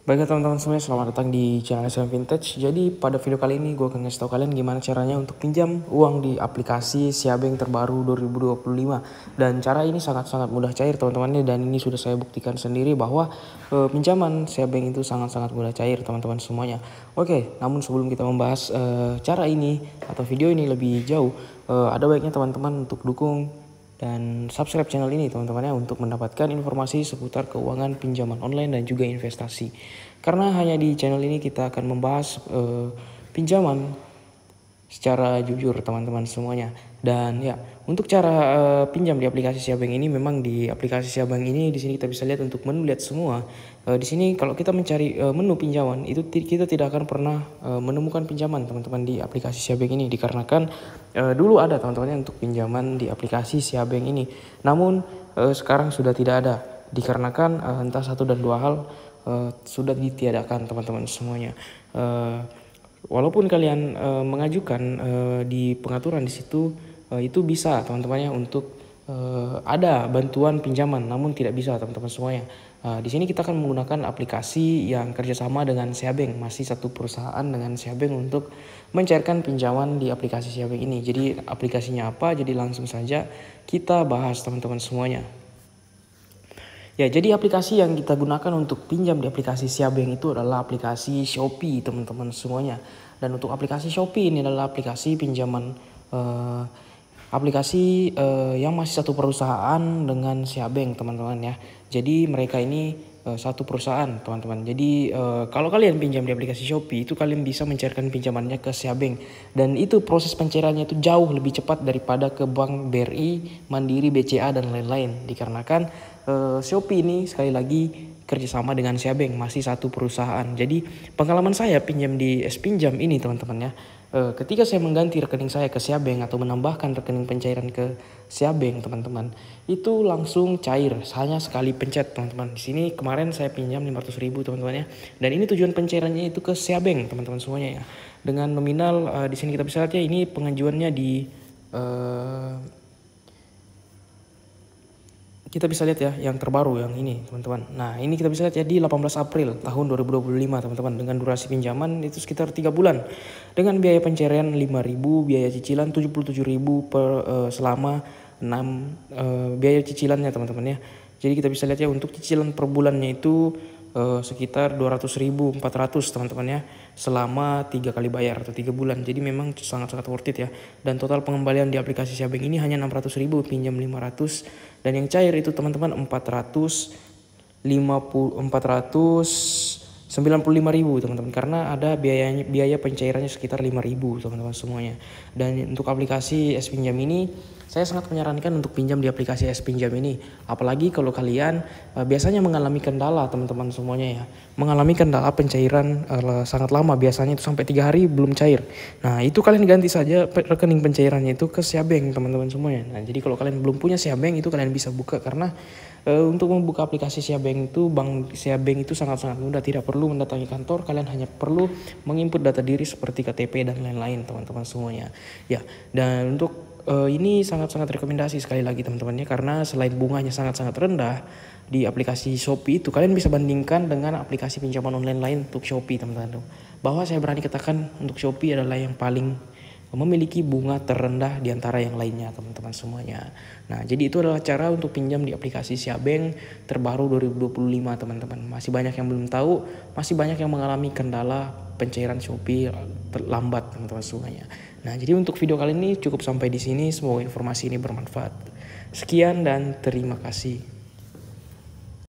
Baiklah teman-teman semuanya, selamat datang di channel SM Vintage. Jadi pada video kali ini gue akan ngasih tau kalian gimana caranya untuk pinjam uang di aplikasi Siabank terbaru 2025. Dan cara ini sangat-sangat mudah cair teman-teman, dan ini sudah saya buktikan sendiri bahwa pinjaman Siabank itu sangat-sangat mudah cair teman-teman semuanya. Oke, namun sebelum kita membahas cara ini atau video ini lebih jauh, ada baiknya teman-teman untuk dukung dan subscribe channel ini teman-teman ya, untuk mendapatkan informasi seputar keuangan, pinjaman online dan juga investasi. Karena hanya di channel ini kita akan membahas pinjaman secara jujur teman-teman semuanya. Dan ya, untuk cara pinjam di aplikasi Siabank ini, memang di aplikasi Siabank ini di sini kita bisa lihat untuk menu, lihat semua. Di sini kalau kita mencari menu pinjaman itu kita tidak akan pernah menemukan pinjaman teman-teman di aplikasi Siabank ini, dikarenakan dulu ada teman-teman untuk pinjaman di aplikasi Siabank ini. Namun sekarang sudah tidak ada, dikarenakan entah satu dan dua hal sudah ditiadakan teman-teman semuanya. Walaupun kalian mengajukan di pengaturan di situ, itu bisa teman-temannya untuk ada bantuan pinjaman, namun tidak bisa teman-teman semuanya. Di sini kita akan menggunakan aplikasi yang kerjasama dengan Siabank, masih satu perusahaan dengan Siabank untuk mencairkan pinjaman di aplikasi Siabank ini. Jadi aplikasinya apa? Jadi langsung saja kita bahas teman-teman semuanya. Ya, jadi aplikasi yang kita gunakan untuk pinjam di aplikasi Siabank itu adalah aplikasi Shopee teman-teman semuanya. Dan untuk aplikasi Shopee ini adalah aplikasi pinjaman yang masih satu perusahaan dengan Siabank teman-teman ya. Jadi mereka ini satu perusahaan teman-teman. Jadi kalau kalian pinjam di aplikasi Shopee itu kalian bisa mencairkan pinjamannya ke Siabank, dan itu proses pencairannya itu jauh lebih cepat daripada ke Bank BRI, Mandiri, BCA dan lain-lain, dikarenakan Shopee ini sekali lagi kerjasama dengan Siabank, masih satu perusahaan. Jadi pengalaman saya pinjam di S-Pinjam ini teman-teman ya, ketika saya mengganti rekening saya ke Siabank atau menambahkan rekening pencairan ke Siabank teman-teman, itu langsung cair hanya sekali pencet teman-teman. Di sini kemarin saya pinjam 500.000 teman-teman ya, dan ini tujuan pencairannya itu ke Siabank teman-teman semuanya ya, dengan nominal di sini kita bisa lihat ya, ini pengajuannya di kita bisa lihat ya yang terbaru yang ini teman-teman. Nah, ini kita bisa lihat ya di 18 April tahun 2025 teman-teman, dengan durasi pinjaman itu sekitar 3 bulan, dengan biaya pencairan 5.000, biaya cicilan 77.000 per selama 6 biaya cicilannya teman-teman ya. Jadi kita bisa lihat ya untuk cicilan per bulannya itu sekitar 200.400 teman-teman ya, selama 3 kali bayar atau 3 bulan. Jadi memang sangat-sangat worth it ya. Dan total pengembalian di aplikasi Siabank ini hanya 600.000, pinjam 500, dan yang cair itu teman-teman 495.000 teman-teman, karena ada biaya pencairannya sekitar 5.000 teman-teman semuanya. Dan untuk aplikasi S-Pinjam ini saya sangat menyarankan untuk pinjam di aplikasi S-Pinjam ini, apalagi kalau kalian biasanya mengalami kendala teman-teman semuanya ya, mengalami kendala pencairan sangat lama, biasanya itu sampai 3 hari belum cair. Nah, itu kalian ganti saja rekening pencairannya itu ke Siabank teman-teman semuanya. Nah, jadi kalau kalian belum punya Siabank itu kalian bisa buka, karena untuk membuka aplikasi Siabank itu, bank Siabank itu sangat-sangat mudah, tidak perlu mendatangi kantor, kalian hanya perlu menginput data diri seperti KTP dan lain-lain teman-teman semuanya ya. Dan untuk ini sangat-sangat rekomendasi sekali lagi teman-temannya, karena selain bunganya sangat-sangat rendah di aplikasi Shopee itu, kalian bisa bandingkan dengan aplikasi pinjaman online lain untuk Shopee teman-teman, bahwa saya berani katakan untuk Shopee adalah yang paling memiliki bunga terendah di antara yang lainnya teman-teman semuanya. Nah, jadi itu adalah cara untuk pinjam di aplikasi Siabank terbaru 2025 teman-teman. Masih banyak yang belum tahu, masih banyak yang mengalami kendala pencairan Shopee terlambat teman-teman semuanya. Nah, jadi untuk video kali ini cukup sampai di sini. Semoga informasi ini bermanfaat. Sekian dan terima kasih.